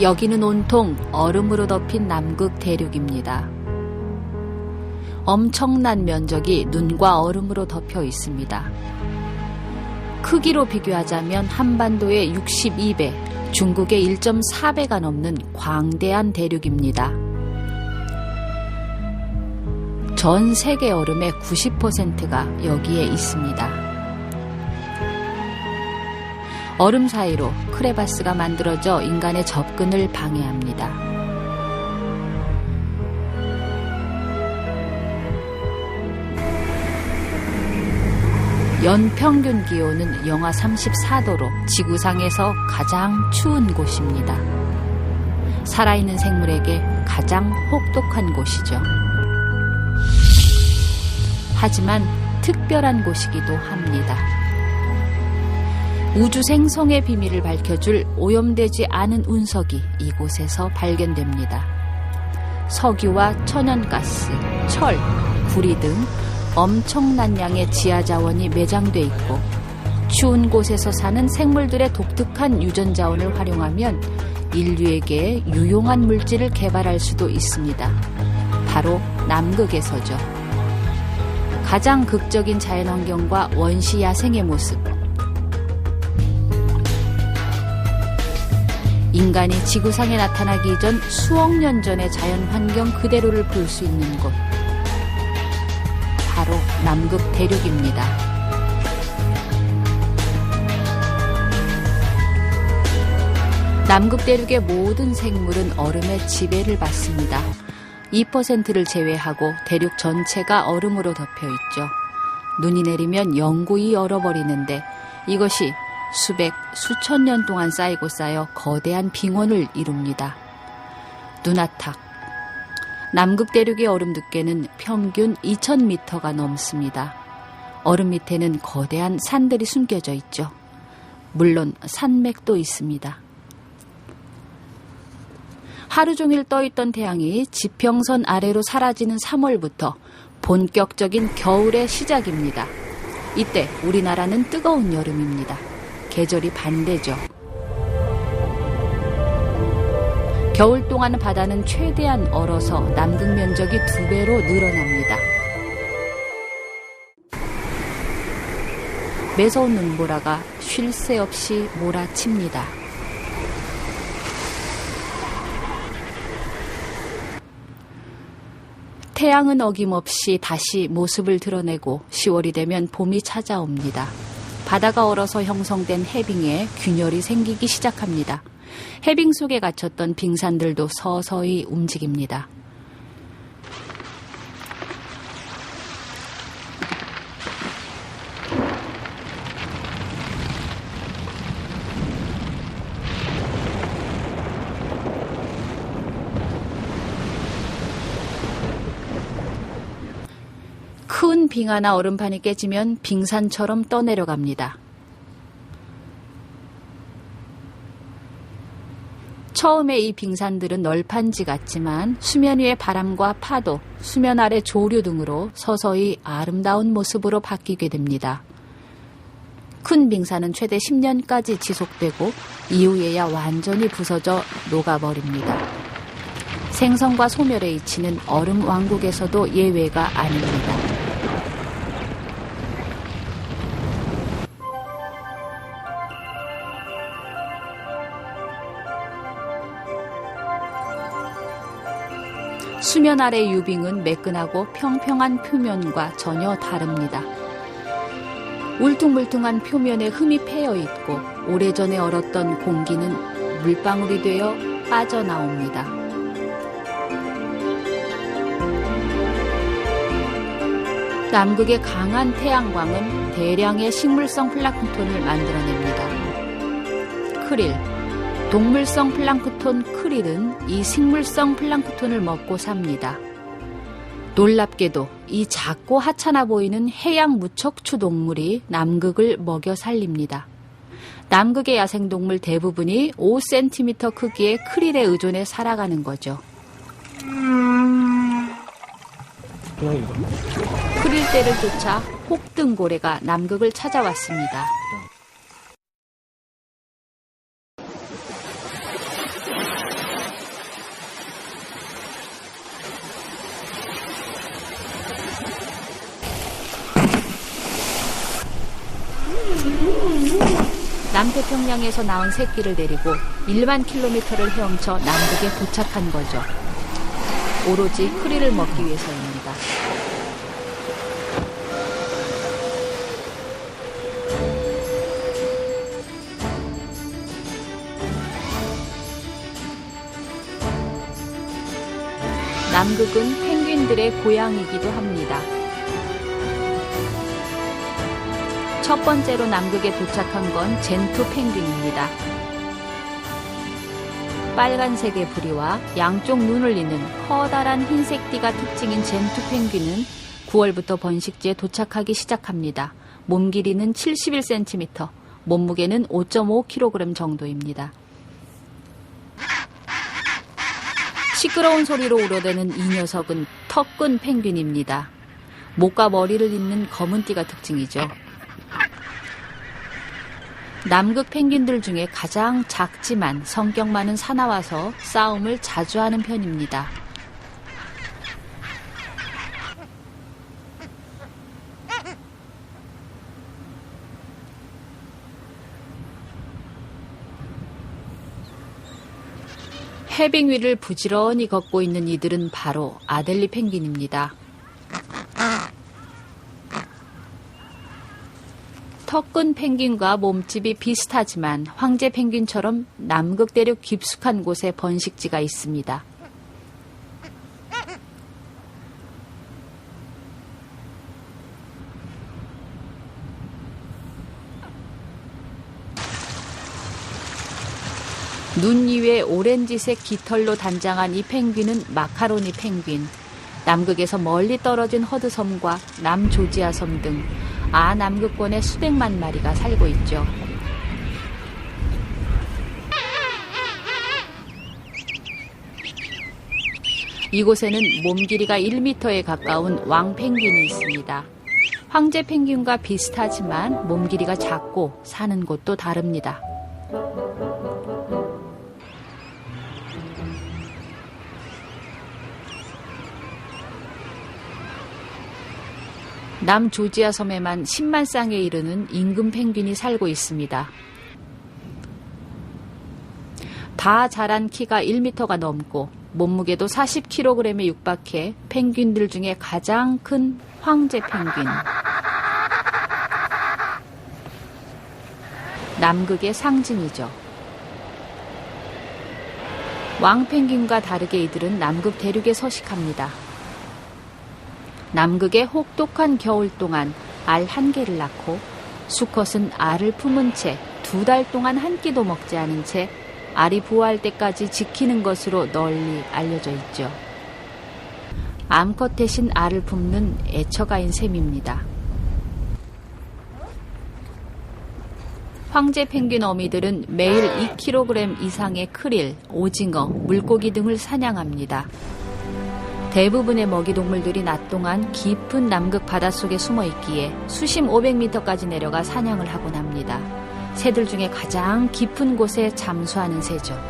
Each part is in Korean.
여기는 온통 얼음으로 덮인 남극 대륙입니다. 엄청난 면적이 눈과 얼음으로 덮여 있습니다. 크기로 비교하자면 한반도의 62배, 중국의 1.4배가 넘는 광대한 대륙입니다. 전 세계 얼음의 90%가 여기에 있습니다. 얼음 사이로 크레바스가 만들어져 인간의 접근을 방해합니다. 연평균 기온은 영하 34도로 지구상에서 가장 추운 곳입니다. 살아있는 생물에게 가장 혹독한 곳이죠. 하지만 특별한 곳이기도 합니다. 우주 생성의 비밀을 밝혀줄 오염되지 않은 운석이 이곳에서 발견됩니다. 석유와 천연가스, 철, 구리 등 엄청난 양의 지하자원이 매장돼 있고 추운 곳에서 사는 생물들의 독특한 유전자원을 활용하면 인류에게 유용한 물질을 개발할 수도 있습니다. 바로 남극에서죠. 가장 극적인 자연환경과 원시 야생의 모습, 인간이 지구상에 나타나기 이전 수억 년 전의 자연환경 그대로를 볼 수 있는 곳, 바로 남극 대륙입니다. 남극 대륙의 모든 생물은 얼음의 지배를 받습니다. 2%를 제외하고 대륙 전체가 얼음으로 덮여 있죠. 눈이 내리면 영구히 얼어버리는데 이것이 수백, 수천 년 동안 쌓이고 쌓여 거대한 빙원을 이룹니다. 누나탁. 남극 대륙의 얼음 두께는 평균 2000m가 넘습니다. 얼음 밑에는 거대한 산들이 숨겨져 있죠. 물론 산맥도 있습니다. 하루 종일 떠있던 태양이 지평선 아래로 사라지는 3월부터 본격적인 겨울의 시작입니다. 이때 우리나라는 뜨거운 여름입니다. 계절이 반대죠. 겨울 동안 바다는 최대한 얼어서 남극 면적이 2배로 늘어납니다. 매서운 눈보라가 쉴 새 없이 몰아칩니다. 태양은 어김없이 다시 모습을 드러내고 10월이 되면 봄이 찾아옵니다. 바다가 얼어서 형성된 해빙에 균열이 생기기 시작합니다. 해빙 속에 갇혔던 빙산들도 서서히 움직입니다. 큰 빙하나 얼음판이 깨지면 빙산처럼 떠내려갑니다. 처음에 이 빙산들은 널판지 같지만 수면 위의 바람과 파도, 수면 아래 조류 등으로 서서히 아름다운 모습으로 바뀌게 됩니다. 큰 빙산은 최대 10년까지 지속되고 이후에야 완전히 부서져 녹아버립니다. 생성과 소멸에 이치는 얼음 왕국에서도 예외가 아닙니다. 수면 아래 유빙은 매끈하고 평평한 표면과 전혀 다릅니다. 울퉁불퉁한 표면에 흠이 패여 있고 오래전에 얼었던 공기는 물방울이 되어 빠져나옵니다. 남극의 강한 태양광은 대량의 식물성 플랑크톤을 만들어냅니다. 크릴, 동물성 플랑크톤 크릴은 이 식물성 플랑크톤을 먹고 삽니다. 놀랍게도 이 작고 하찮아 보이는 해양 무척추 동물이 남극을 먹여 살립니다. 남극의 야생동물 대부분이 5cm 크기의 크릴에 의존해 살아가는 거죠. 크릴떼를 쫓아 혹등고래가 남극을 찾아왔습니다. 남태평양에서 낳은 새끼를 데리고 1만 킬로미터를 헤엄쳐 남극에 도착한 거죠. 오로지 크리를 먹기 위해서입니다. 남극은 펭귄들의 고향이기도 합니다. 첫 번째로 남극에 도착한 건 젠투 펭귄입니다. 빨간색의 부리와 양쪽 눈을 잇는 커다란 흰색 띠가 특징인 젠투 펭귄은 9월부터 번식지에 도착하기 시작합니다. 몸 길이는 71cm, 몸무게는 5.5kg 정도입니다. 시끄러운 소리로 우러대는 이 녀석은 턱근 펭귄입니다. 목과 머리를 잇는 검은 띠가 특징이죠. 남극 펭귄들 중에 가장 작지만 성격 많은 사나와서 싸움을 자주 하는 편입니다. 해빙 위를 부지런히 걷고 있는 이들은 바로 아델리 펭귄입니다. 턱근 펭귄과 몸집이 비슷하지만 황제 펭귄처럼 남극 대륙 깊숙한 곳에 번식지가 있습니다. 눈 위에 오렌지색 깃털로 단장한 이 펭귄은 마카로니 펭귄. 남극에서 멀리 떨어진 허드섬과 남조지아 섬 등 남극권에 수백만 마리가 살고 있죠. 이곳에는 몸 길이가 1m에 가까운 왕펭귄이 있습니다. 황제 펭귄과 비슷하지만 몸 길이가 작고 사는 곳도 다릅니다. 남조지아 섬에만 10만 쌍에 이르는 임금 펭귄이 살고 있습니다. 다 자란 키가 1m가 넘고 몸무게도 40kg에 육박해 펭귄들 중에 가장 큰 황제 펭귄. 남극의 상징이죠. 왕펭귄과 다르게 이들은 남극 대륙에 서식합니다. 남극의 혹독한 겨울 동안 알 1개를 낳고 수컷은 알을 품은 채 2달 동안 한 끼도 먹지 않은 채 알이 부화할 때까지 지키는 것으로 널리 알려져 있죠. 암컷 대신 알을 품는 애처가인 셈입니다. 황제 펭귄 어미들은 매일 2kg 이상의 크릴, 오징어, 물고기 등을 사냥합니다. 대부분의 먹이동물들이 낮 동안 깊은 남극 바닷속에 숨어 있기에 수심 500m까지 내려가 사냥을 하곤 합니다. 새들 중에 가장 깊은 곳에 잠수하는 새죠.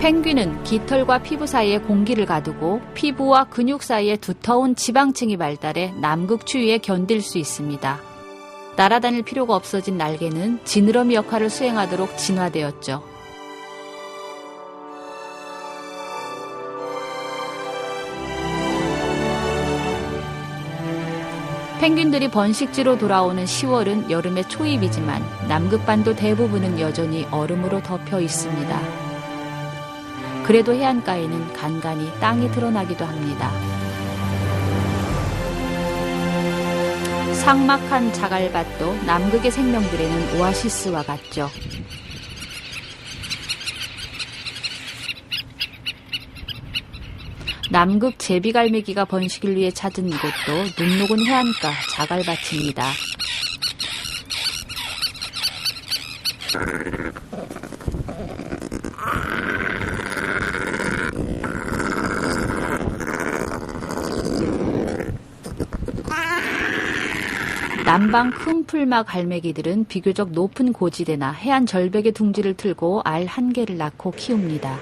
펭귄은 깃털과 피부 사이에 공기를 가두고 피부와 근육 사이에 두터운 지방층이 발달해 남극 추위에 견딜 수 있습니다. 날아다닐 필요가 없어진 날개는 지느러미 역할을 수행하도록 진화되었죠. 펭귄들이 번식지로 돌아오는 10월은 여름의 초입이지만 남극반도 대부분은 여전히 얼음으로 덮여 있습니다. 그래도 해안가에는 간간히 땅이 드러나기도 합니다. 삭막한 자갈밭도 남극의 생명들에는 오아시스와 같죠. 남극 제비갈매기가 번식을 위해 찾은 이곳도 눈 녹은 해안가 자갈밭입니다. 남방 큰 풀마 갈매기들은 비교적 높은 고지대나 해안 절벽에 둥지를 틀고 알 1개를 낳고 키웁니다.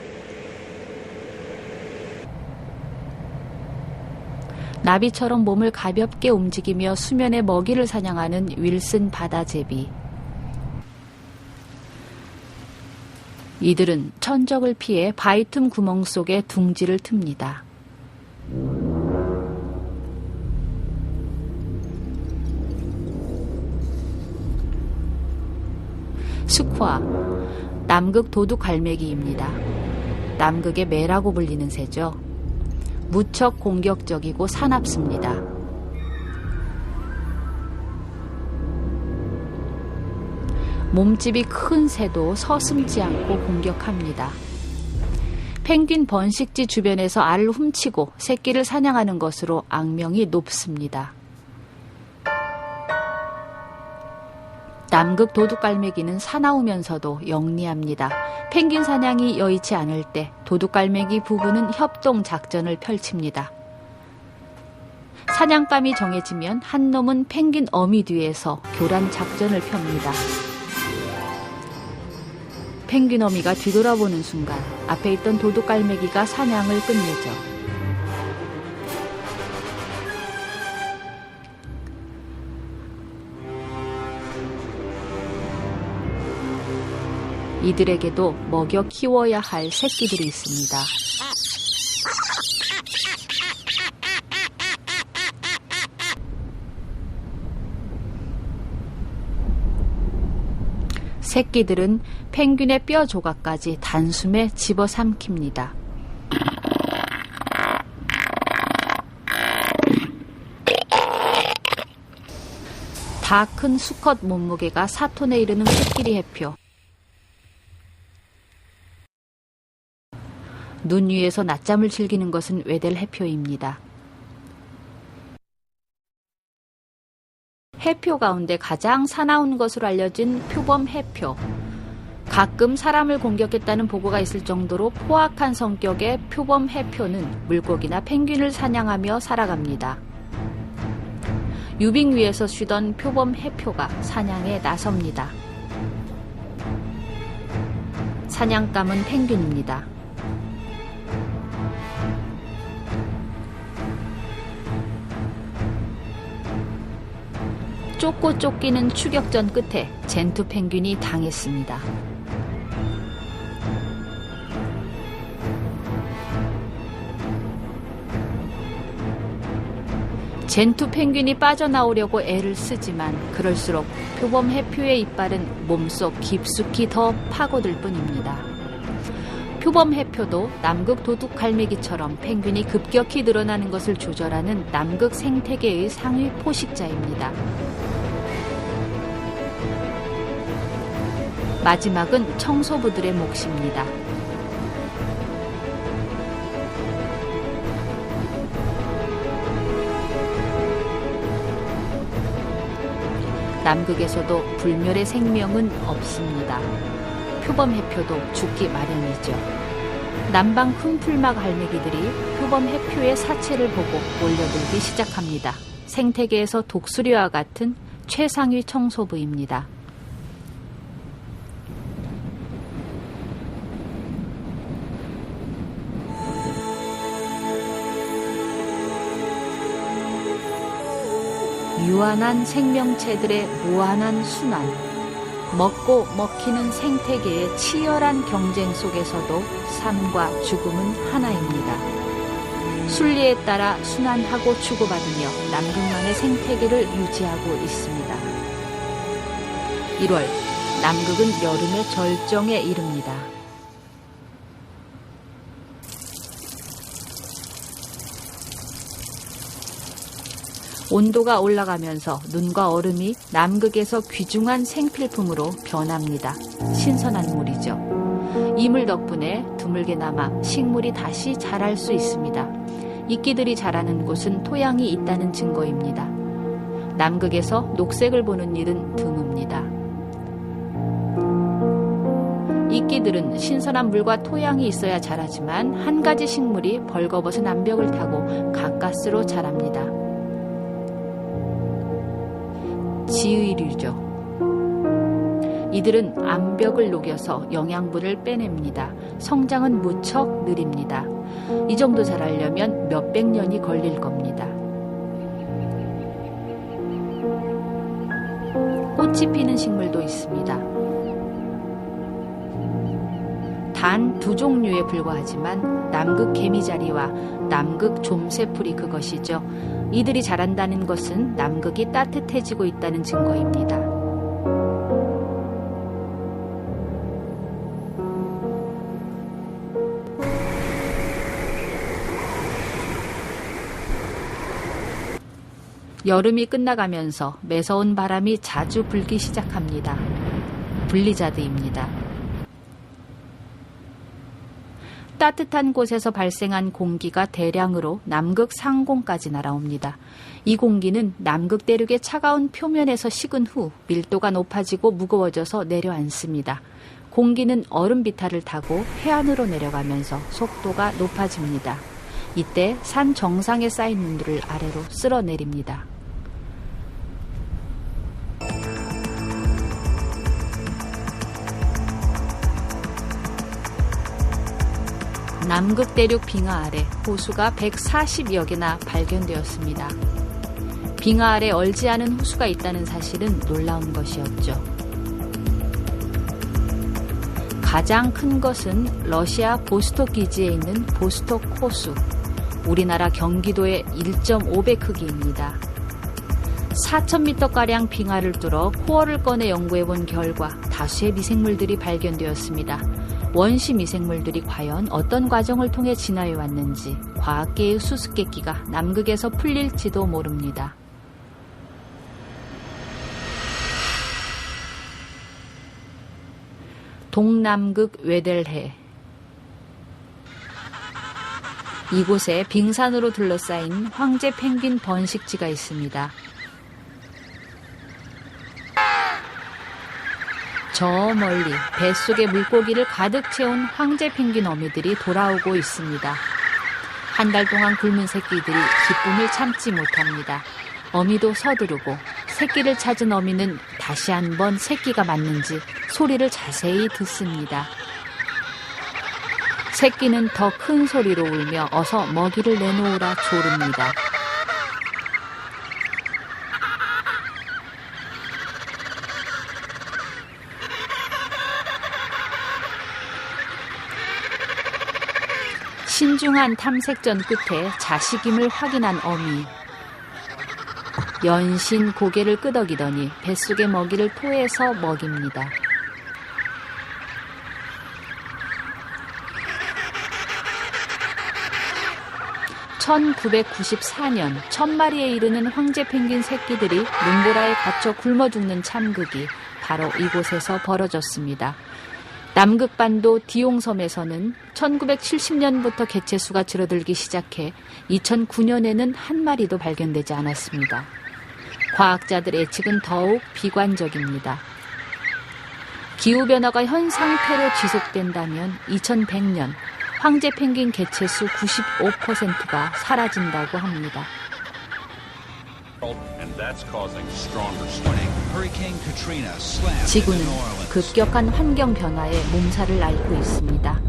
나비처럼 몸을 가볍게 움직이며 수면의 먹이를 사냥하는 윌슨 바다제비. 이들은 천적을 피해 바위 틈 구멍 속에 둥지를 틉니다. 스쿼, 남극 도둑갈매기입니다. 남극의 매라고 불리는 새죠. 무척 공격적이고 사납습니다. 몸집이 큰 새도 서슴지 않고 공격합니다. 펭귄 번식지 주변에서 알을 훔치고 새끼를 사냥하는 것으로 악명이 높습니다. 남극 도둑갈매기는 사나우면서도 영리합니다. 펭귄 사냥이 여의치 않을 때 도둑갈매기 부부는 협동 작전을 펼칩니다. 사냥감이 정해지면 한 놈은 펭귄 어미 뒤에서 교란 작전을 펴니다. 펭귄 어미가 뒤돌아보는 순간 앞에 있던 도둑갈매기가 사냥을 끝내죠. 이들에게도 먹여 키워야 할 새끼들이 있습니다. 새끼들은 펭귄의 뼈 조각까지 단숨에 집어삼킵니다. 다 큰 수컷 몸무게가 4톤에 이르는 코끼리 해표. 눈 위에서 낮잠을 즐기는 것은 외델 해표입니다. 해표 가운데 가장 사나운 것으로 알려진 표범 해표. 가끔 사람을 공격했다는 보고가 있을 정도로 포악한 성격의 표범 해표는 물고기나 펭귄을 사냥하며 살아갑니다. 유빙 위에서 쉬던 표범 해표가 사냥에 나섭니다. 사냥감은 펭귄입니다. 쫓고 쫓기는 추격전 끝에 젠투 펭귄이 당했습니다. 젠투 펭귄이 빠져나오려고 애를 쓰지만 그럴수록 표범 해표의 이빨은 몸속 깊숙이 더 파고들 뿐입니다. 표범 해표도 남극 도둑 갈매기처럼 펭귄이 급격히 늘어나는 것을 조절하는 남극 생태계의 상위 포식자입니다. 마지막은 청소부들의 몫입니다. 남극에서도 불멸의 생명은 없습니다. 표범 해표도 죽기 마련이죠. 남방 큰 풀막 갈매기들이 표범 해표의 사체를 보고 몰려들기 시작합니다. 생태계에서 독수리와 같은 최상위 청소부입니다. 유한한 생명체들의 무한한 순환, 먹고 먹히는 생태계의 치열한 경쟁 속에서도 삶과 죽음은 하나입니다. 순리에 따라 순환하고 주고받으며 남극만의 생태계를 유지하고 있습니다. 1월, 남극은 여름의 절정에 이릅니다. 온도가 올라가면서 눈과 얼음이 남극에서 귀중한 생필품으로 변합니다. 신선한 물이죠. 이 물 덕분에 드물게 남아 식물이 다시 자랄 수 있습니다. 이끼들이 자라는 곳은 토양이 있다는 증거입니다. 남극에서 녹색을 보는 일은 드뭅니다. 이끼들은 신선한 물과 토양이 있어야 자라지만 한 가지 식물이 벌거벗은 암벽을 타고 가까스로 자랍니다. 지의류죠. 이들은 암벽을 녹여서 영양분을 빼냅니다. 성장은 무척 느립니다. 이 정도 자라려면 몇백 년이 걸릴 겁니다. 꽃이 피는 식물도 있습니다. 단 2종류에 불과하지만 남극 개미자리와 남극 좀새풀이 그것이죠. 이들이 자란다는 것은 남극이 따뜻해지고 있다는 증거입니다. 여름이 끝나가면서 매서운 바람이 자주 불기 시작합니다. 블리자드입니다. 따뜻한 곳에서 발생한 공기가 대량으로 남극 상공까지 날아옵니다. 이 공기는 남극 대륙의 차가운 표면에서 식은 후 밀도가 높아지고 무거워져서 내려앉습니다. 공기는 얼음 비탈을 타고 해안으로 내려가면서 속도가 높아집니다. 이때 산 정상에 쌓인 눈들을 아래로 쓸어내립니다. 남극 대륙 빙하 아래 호수가 140여 개나 발견되었습니다. 빙하 아래 얼지 않은 호수가 있다는 사실은 놀라운 것이었죠. 가장 큰 것은 러시아 보스톡 기지에 있는 보스톡 호수, 우리나라 경기도의 1.5배 크기입니다. 4,000m가량 빙하를 뚫어 코어를 꺼내 연구해본 결과 다수의 미생물들이 발견되었습니다. 원시 미생물들이 과연 어떤 과정을 통해 진화해 왔는지 과학계의 수수께끼가 남극에서 풀릴지도 모릅니다. 동남극 웨델해. 이곳에 빙산으로 둘러싸인 황제 펭귄 번식지가 있습니다. 저 멀리 뱃속에 물고기를 가득 채운 황제 펭귄 어미들이 돌아오고 있습니다. 한 달 동안 굶은 새끼들이 기쁨을 참지 못합니다. 어미도 서두르고 새끼를 찾은 어미는 다시 한번 새끼가 맞는지 소리를 자세히 듣습니다. 새끼는 더 큰 소리로 울며 어서 먹이를 내놓으라 조릅니다. 신중한 탐색전 끝에 자식임을 확인한 어미. 연신 고개를 끄덕이더니 뱃속의 먹이를 토해서 먹입니다. (1994년) 1000마리에 이르는 황제 펭귄 새끼들이 눈보라에 갇혀 굶어 죽는 참극이 바로 이곳에서 벌어졌습니다. 남극반도 디용섬에서는 1970년부터 개체수가 줄어들기 시작해 2009년에는 한 마리도 발견되지 않았습니다. 과학자들 예측은 더욱 비관적입니다. 기후변화가 현 상태로 지속된다면 2100년 황제 펭귄 개체수 95%가 사라진다고 합니다. 지구는 급격한 환경 변화에 몸살을 앓고 있습니다.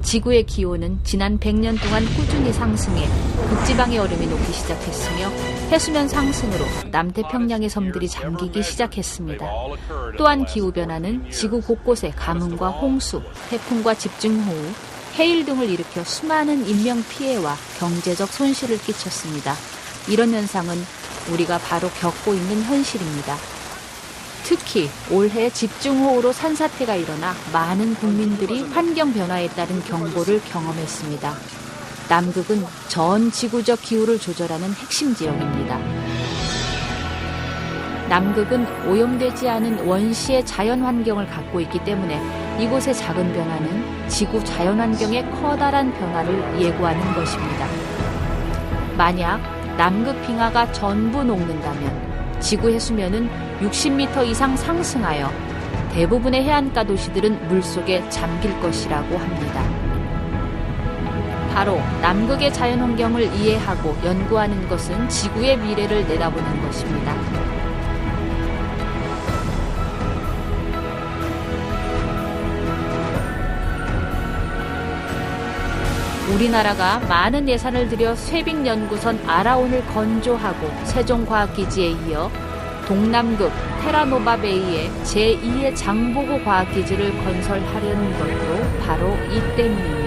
지구의 기온은 지난 100년 동안 꾸준히 상승해 극지방의 얼음이 녹기 시작했으며 해수면 상승으로 남태평양의 섬들이 잠기기 시작했습니다. 또한 기후변화는 지구 곳곳에 가뭄과 홍수, 태풍과 집중호우, 해일 등을 일으켜 수많은 인명피해와 경제적 손실을 끼쳤습니다. 이런 현상은 우리가 바로 겪고 있는 현실입니다. 특히 올해 집중호우로 산사태가 일어나 많은 국민들이 환경변화에 따른 경보를 경험했습니다. 남극은 전 지구적 기후를 조절하는 핵심 지역입니다. 남극은 오염되지 않은 원시의 자연환경을 갖고 있기 때문에 이곳의 작은 변화는 지구 자연환경의 커다란 변화를 예고하는 것입니다. 만약 남극 빙하가 전부 녹는다면 지구 해수면은 60m 이상 상승하여 대부분의 해안가 도시들은 물속에 잠길 것이라고 합니다. 바로 남극의 자연환경을 이해하고 연구하는 것은 지구의 미래를 내다보는 것입니다. 우리나라가 많은 예산을 들여 쇠빙연구선 아라온을 건조하고 세종과학기지에 이어 동남극 테라노바베이에 제2의 장보고 과학기지를 건설하려는 것도 바로 이 때문입니다.